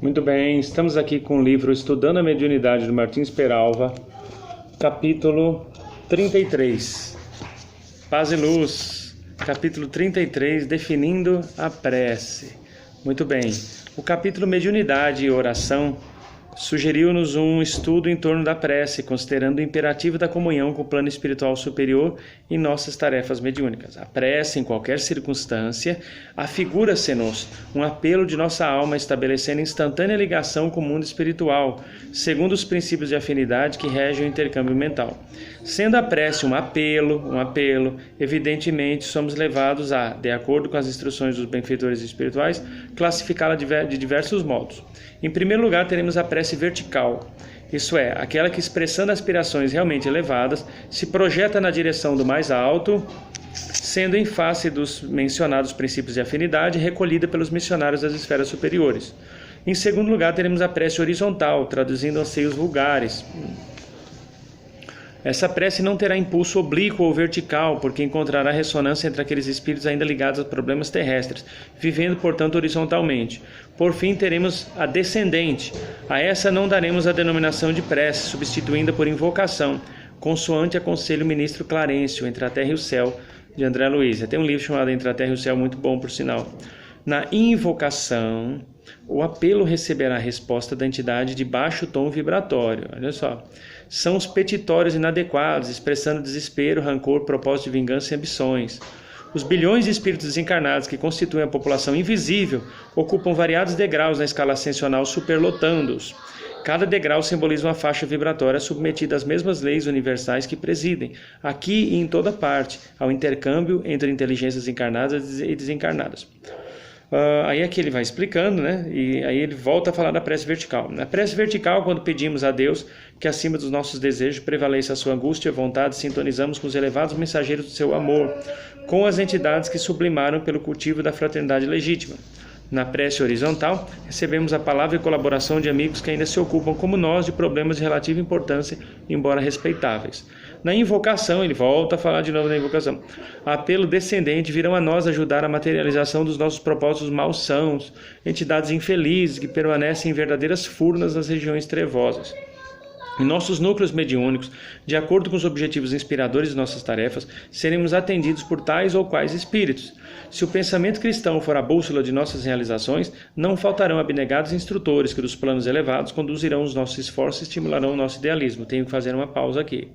Muito bem, estamos aqui com o livro Estudando a Mediunidade do Martins Peralva, capítulo 33. Paz e Luz, capítulo 33, definindo a prece. Muito bem, o capítulo Mediunidade e Oração sugeriu-nos um estudo em torno da prece, considerando o imperativo da comunhão com o plano espiritual superior em nossas tarefas mediúnicas. A prece, em qualquer circunstância, afigura-se-nos um apelo de nossa alma estabelecendo instantânea ligação com o mundo espiritual, segundo os princípios de afinidade que regem o intercâmbio mental. Sendo a prece um apelo, evidentemente somos levados a, de acordo com as instruções dos benfeitores espirituais, classificá-la de diversos modos. Em primeiro lugar, teremos a prece vertical, isso é, aquela que, expressando aspirações realmente elevadas, se projeta na direção do mais alto, sendo em face dos mencionados princípios de afinidade, recolhida pelos missionários das esferas superiores. Em segundo lugar, teremos a prece horizontal, traduzindo anseios vulgares. Essa prece não terá impulso oblíquo ou vertical, porque encontrará ressonância entre aqueles espíritos ainda ligados a problemas terrestres, vivendo, portanto, horizontalmente. Por fim, teremos a descendente. A essa não daremos a denominação de prece, substituindo-a por invocação, consoante aconselho o ministro Clarencio, Entre a Terra e o Céu, de André Luiz. Tem um livro chamado Entre a Terra e o Céu, muito bom, por sinal. Na invocação, o apelo receberá a resposta da entidade de baixo tom vibratório. Olha só. São os petitórios inadequados, expressando desespero, rancor, propósito de vingança e ambições. Os bilhões de espíritos desencarnados que constituem a população invisível ocupam variados degraus na escala ascensional, superlotando-os. Cada degrau simboliza uma faixa vibratória submetida às mesmas leis universais que presidem, aqui e em toda parte, ao intercâmbio entre inteligências encarnadas e desencarnadas. Aí aqui ele vai explicando, né? E aí ele volta a falar da prece vertical. Na prece vertical, quando pedimos a Deus que acima dos nossos desejos prevaleça a sua angústia e vontade, sintonizamos com os elevados mensageiros do seu amor, com as entidades que sublimaram pelo cultivo da fraternidade legítima. Na prece horizontal, recebemos a palavra e colaboração de amigos que ainda se ocupam, como nós, de problemas de relativa importância, embora respeitáveis. Na invocação, ele volta a falar de novo da invocação. Apelo descendente, virão a nós ajudar a materialização dos nossos propósitos malsãos, entidades infelizes que permanecem em verdadeiras furnas nas regiões trevosas. Em nossos núcleos mediúnicos, de acordo com os objetivos inspiradores de nossas tarefas, seremos atendidos por tais ou quais espíritos. Se o pensamento cristão for a bússola de nossas realizações, não faltarão abnegados instrutores que dos planos elevados conduzirão os nossos esforços e estimularão o nosso idealismo. Tenho que fazer uma pausa aqui.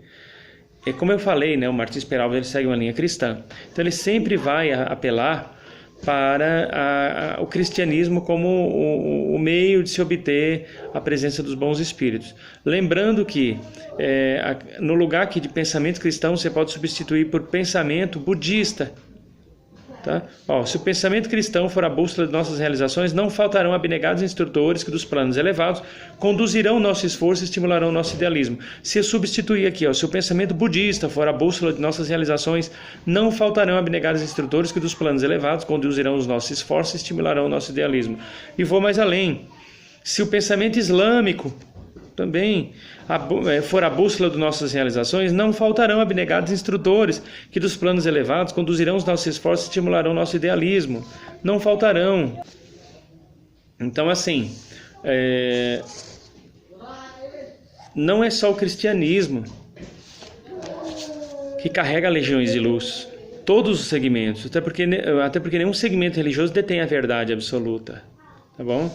É como eu falei, né, o Martins Peralva ele segue uma linha cristã. Então ele sempre vai apelar para o cristianismo como o meio de se obter a presença dos bons espíritos. Lembrando que no lugar aqui de pensamento cristão você pode substituir por pensamento budista. Tá? Se o pensamento cristão for a bússola de nossas realizações, não faltarão abnegados instrutores que dos planos elevados conduzirão o nosso esforço e estimularão o nosso idealismo. Se eu substituir aqui, se o pensamento budista for a bússola de nossas realizações, não faltarão abnegados instrutores que dos planos elevados conduzirão os nossos esforços e estimularão o nosso idealismo. E vou mais além. Se o pensamento islâmico também for a bússola de nossas realizações, não faltarão abnegados instrutores que dos planos elevados conduzirão os nossos esforços e estimularão o nosso idealismo. Não faltarão. Então, assim, não é só o cristianismo que carrega legiões de luz. Todos os segmentos, até porque nenhum segmento religioso detém a verdade absoluta. Tá bom?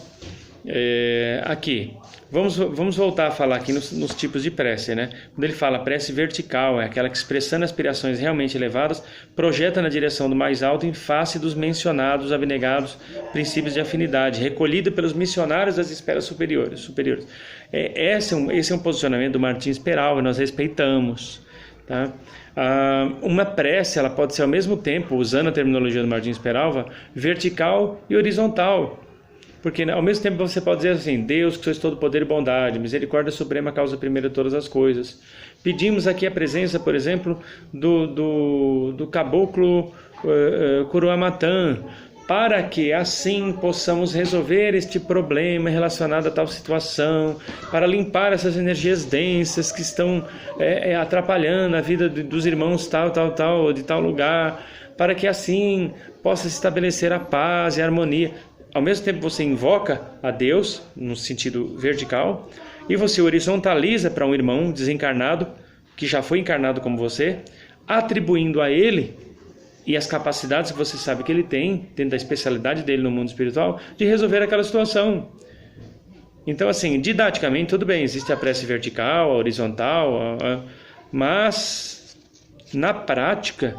Aqui, vamos voltar a falar aqui nos tipos de prece, né? Quando ele fala prece vertical, é aquela que, expressando aspirações realmente elevadas, projeta na direção do mais alto em face dos mencionados abnegados princípios de afinidade, recolhida pelos missionários das esferas superiores. Esse é um posicionamento do Martins Peralva, nós respeitamos. Tá? Uma prece ela pode ser ao mesmo tempo, usando a terminologia do Martins Peralva, vertical e horizontal. Porque ao mesmo tempo você pode dizer assim: Deus, que sois todo poder e bondade, misericórdia suprema, causa primeira de todas as coisas. Pedimos aqui a presença, por exemplo, do caboclo Curuamatã, para que assim possamos resolver este problema relacionado a tal situação, para limpar essas energias densas que estão atrapalhando a vida dos irmãos de tal lugar, para que assim possa se estabelecer a paz e a harmonia. ao mesmo tempo você invoca a Deus, no sentido vertical, e você horizontaliza para um irmão desencarnado, que já foi encarnado como você, atribuindo a ele e as capacidades que você sabe que ele tem, dentro da especialidade dele no mundo espiritual, de resolver aquela situação. Então, assim, didaticamente, tudo bem, existe a prece vertical, a horizontal, mas, na prática,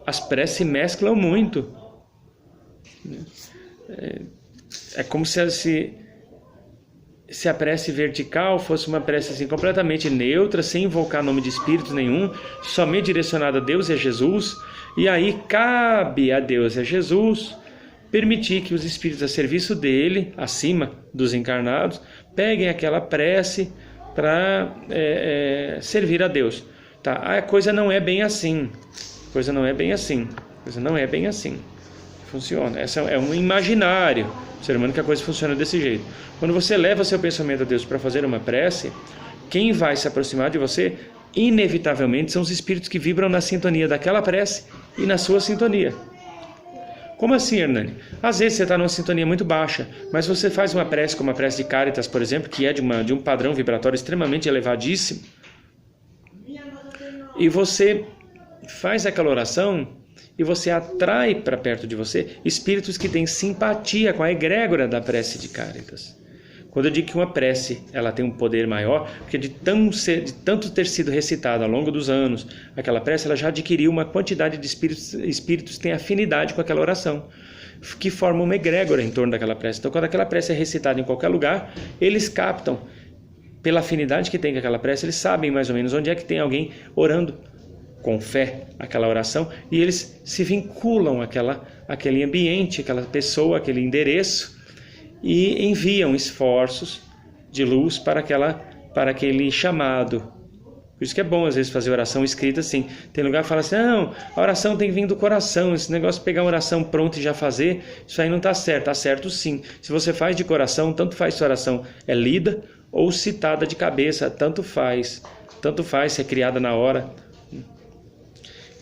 as preces se mesclam muito. É como se a prece vertical fosse uma prece assim, completamente neutra, sem invocar nome de espírito nenhum, somente direcionada a Deus e a Jesus, e aí cabe a Deus e a Jesus permitir que os espíritos a serviço dele, acima dos encarnados, peguem aquela prece para servir a Deus. Tá? A coisa não é bem assim. Coisa não é bem assim. Funciona. Essa é um imaginário. O ser humano que a coisa funciona desse jeito. Quando você leva seu pensamento a Deus para fazer uma prece, quem vai se aproximar de você, inevitavelmente, são os espíritos que vibram na sintonia daquela prece e na sua sintonia. Como assim, Hernani? Às vezes você está numa sintonia muito baixa, mas você faz uma prece como a prece de Caritas, por exemplo, que é de um padrão vibratório extremamente elevadíssimo, e você faz aquela oração e você atrai para perto de você espíritos que têm simpatia com a egrégora da prece de Caritas. Quando eu digo que uma prece ela tem um poder maior, porque de tanto ter sido recitada ao longo dos anos, aquela prece ela já adquiriu uma quantidade de espíritos que têm afinidade com aquela oração, que formam uma egrégora em torno daquela prece. Então, quando aquela prece é recitada em qualquer lugar, eles captam, pela afinidade que tem com aquela prece, eles sabem mais ou menos onde é que tem alguém orando com fé aquela oração, e eles se vinculam àquele ambiente, aquela pessoa, aquele endereço, e enviam esforços de luz para aquele chamado. Por isso que é bom às vezes fazer oração escrita assim. Tem lugar que fala assim, não, a oração tem que vir do coração, esse negócio de pegar uma oração pronta e já fazer, isso aí não está certo. Está certo sim. Se você faz de coração, tanto faz se a oração é lida ou citada de cabeça, tanto faz se é criada na hora.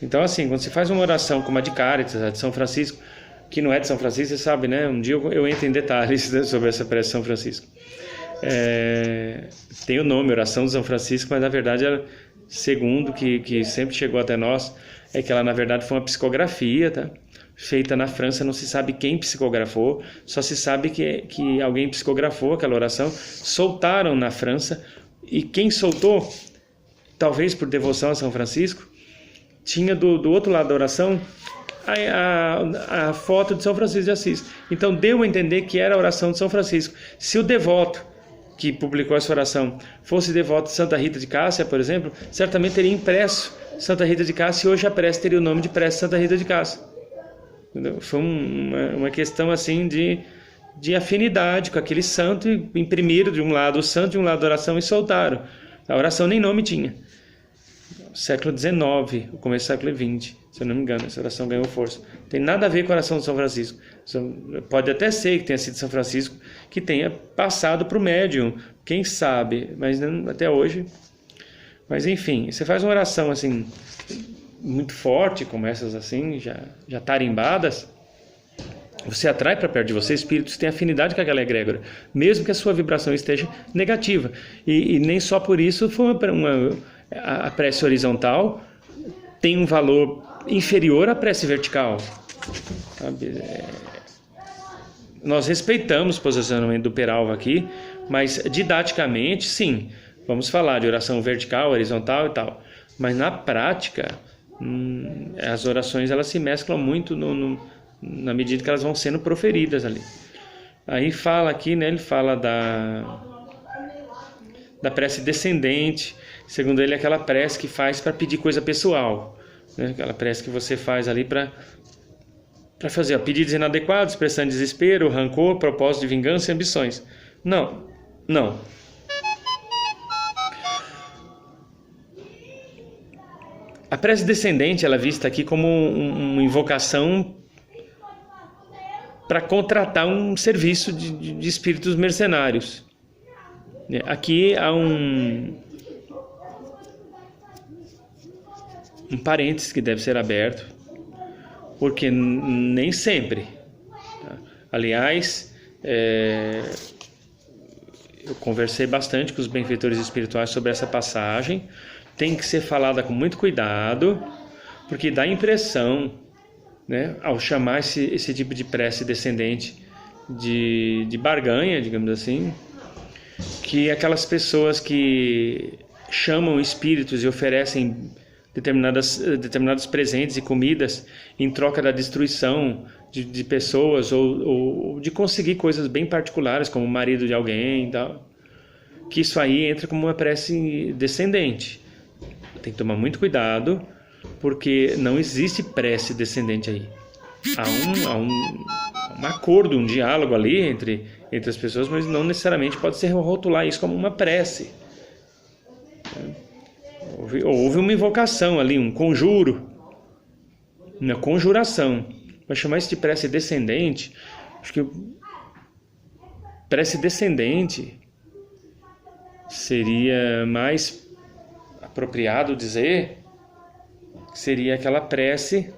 Então assim, quando você faz uma oração como a de Caritas, a de São Francisco, que não é de São Francisco, você sabe, né? Um dia eu entro em detalhes sobre essa prece de São Francisco. Tem o nome, Oração de São Francisco, mas na verdade, ela, segundo que sempre chegou até nós, é que ela na verdade foi uma psicografia, tá? Feita na França, não se sabe quem psicografou, só se sabe que alguém psicografou aquela oração, soltaram na França, e quem soltou, talvez por devoção a São Francisco, tinha do outro lado da oração a foto de São Francisco de Assis. Então deu a entender que era a oração de São Francisco. Se o devoto que publicou essa oração fosse devoto de Santa Rita de Cássia, por exemplo, certamente teria impresso Santa Rita de Cássia, e hoje a prece teria o nome de prece Santa Rita de Cássia. Entendeu? Foi uma questão assim de afinidade com aquele santo, e imprimiram de um lado o santo, de um lado a oração, e soltaram. A oração nem nome tinha. Século XIX, o começo do século XX, se eu não me engano, essa oração ganhou força. Tem nada a ver com a oração de São Francisco. Pode até ser que tenha sido São Francisco que tenha passado para o médium, quem sabe, mas não, até hoje. Mas enfim, você faz uma oração assim muito forte, como essas assim, já tarimbadas, você atrai para perto de você espíritos que têm afinidade com aquela egrégora, mesmo que a sua vibração esteja negativa. E nem só por isso foi a prece horizontal tem um valor inferior à prece vertical. Sabe? Nós respeitamos o posicionamento do Peralva aqui, mas didaticamente, sim, vamos falar de oração vertical, horizontal e tal. Mas na prática, as orações elas se mesclam muito na medida que elas vão sendo proferidas ali. Aí fala aqui, né, ele fala da prece descendente. Segundo ele, é aquela prece que faz para pedir coisa pessoal, né? Aquela prece que você faz ali para fazer pedidos inadequados, expressando desespero, rancor, propósito de vingança e ambições. Não. A prece descendente ela é vista aqui como uma invocação para contratar um serviço de espíritos mercenários. Aqui há um parênteses que deve ser aberto, porque nem sempre, tá? Aliás, eu conversei bastante com os benfeitores espirituais sobre essa passagem. Tem que ser falada com muito cuidado, porque dá a impressão, né, ao chamar esse tipo de prece descendente de barganha, digamos assim, que aquelas pessoas que chamam espíritos e oferecem determinados presentes e comidas em troca da destruição de pessoas ou de conseguir coisas bem particulares, como o marido de alguém e tal, que isso aí entra como uma prece descendente. Tem que tomar muito cuidado, porque não existe prece descendente aí. Há um acordo, um diálogo ali entre as pessoas, mas não necessariamente pode ser rotular isso como uma prece. Houve uma invocação ali, um conjuro, uma conjuração. Mas chamar isso de prece descendente, acho que prece descendente seria mais apropriado dizer que seria aquela prece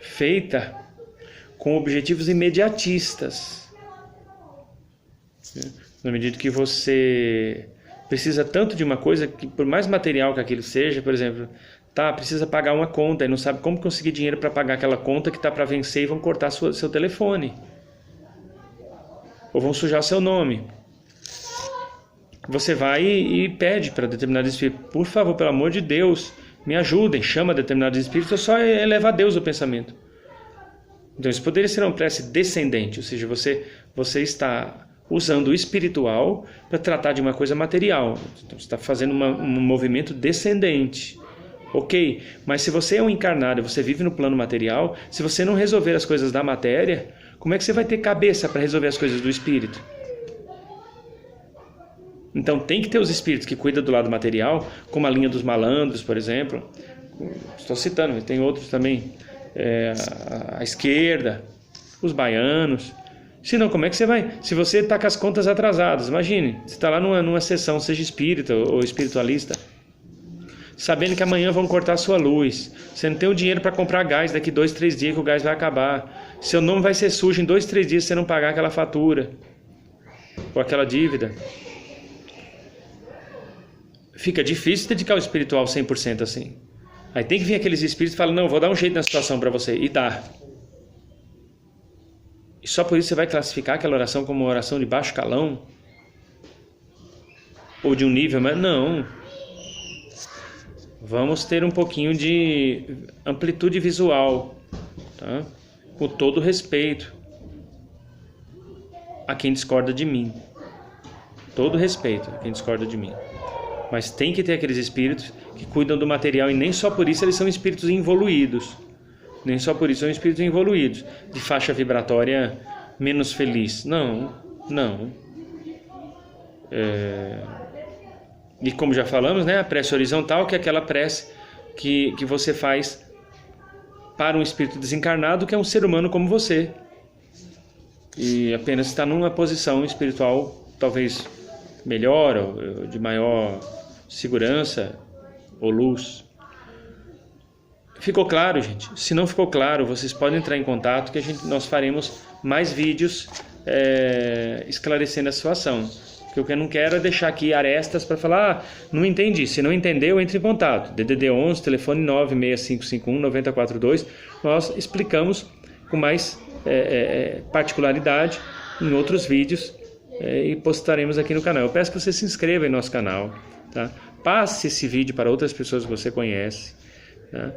feita com objetivos imediatistas. Na medida que você precisa tanto de uma coisa, que por mais material que aquilo seja, por exemplo, precisa pagar uma conta e não sabe como conseguir dinheiro para pagar aquela conta que está para vencer e vão cortar seu telefone. Ou vão sujar seu nome. Você vai e pede para determinado espírito, por favor, pelo amor de Deus, me ajudem, chama determinados espíritos, ou só eleva a Deus o pensamento. Então isso poderia ser uma prece descendente, ou seja, você está usando o espiritual para tratar de uma coisa material. Então você está fazendo um movimento descendente. Ok, mas se você é um encarnado e você vive no plano material, se você não resolver as coisas da matéria, como é que você vai ter cabeça para resolver as coisas do espírito? Então tem que ter os espíritos que cuidam do lado material, como a linha dos malandros, por exemplo. Estou citando, mas tem outros também. A esquerda, os baianos. Senão, como é que você vai? Se você está com as contas atrasadas, imagine, você está lá numa sessão, seja espírita ou espiritualista, sabendo que amanhã vão cortar a sua luz, você não tem o dinheiro para comprar gás daqui 2, 3 dias que o gás vai acabar, seu nome vai ser sujo em 2, 3 dias se você não pagar aquela fatura ou aquela dívida. Fica difícil dedicar o espiritual 100% assim. Aí tem que vir aqueles espíritos e falar, não, vou dar um jeito na situação para você, e dá. E só por isso você vai classificar aquela oração como uma oração de baixo calão? Ou de um nível, mas não. Vamos ter um pouquinho de amplitude visual, tá? Com todo respeito a quem discorda de mim. Todo respeito a quem discorda de mim. Mas tem que ter aqueles espíritos que cuidam do material e nem só por isso eles são espíritos involuídos. Nem só por isso são espíritos involuídos, de faixa vibratória menos feliz. Não. E como já falamos, né, a prece horizontal, que é aquela prece que você faz para um espírito desencarnado, que é um ser humano como você. E apenas está numa posição espiritual talvez melhor, ou de maior segurança ou luz. Ficou claro, gente? Se não ficou claro, vocês podem entrar em contato que nós faremos mais vídeos esclarecendo a situação. Porque eu não quero é deixar aqui arestas para falar, não entendi. Se não entendeu, entre em contato. DDD 11, telefone 96551-9042. Nós explicamos com mais particularidade em outros vídeos e postaremos aqui no canal. Eu peço que você se inscreva em nosso canal, tá? Passe esse vídeo para outras pessoas que você conhece, tá?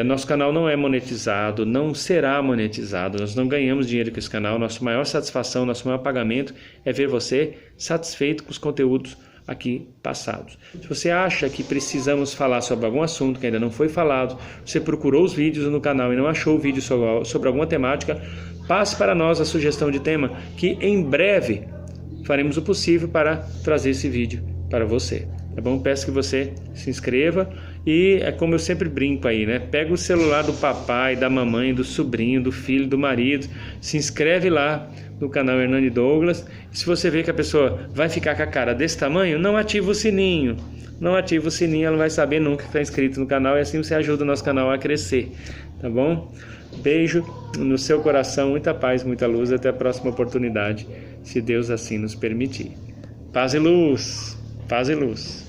Nosso canal não é monetizado, não será monetizado, nós não ganhamos dinheiro com esse canal. Nossa maior satisfação, nosso maior pagamento é ver você satisfeito com os conteúdos aqui passados. Se você acha que precisamos falar sobre algum assunto que ainda não foi falado, você procurou os vídeos no canal e não achou o vídeo sobre alguma temática, passe para nós a sugestão de tema, que em breve faremos o possível para trazer esse vídeo para você. Tá bom? Peço que você se inscreva e é como eu sempre brinco aí, né? Pega o celular do papai, da mamãe, do sobrinho, do filho, do marido, se inscreve lá no canal Hernani Douglas. E se você vê que a pessoa vai ficar com a cara desse tamanho, não ativa o sininho. Não ativa o sininho, ela não vai saber nunca que está inscrito no canal e assim você ajuda o nosso canal a crescer, tá bom? Beijo no seu coração, muita paz, muita luz. Até a próxima oportunidade, se Deus assim nos permitir. Paz e luz. Paz e luz.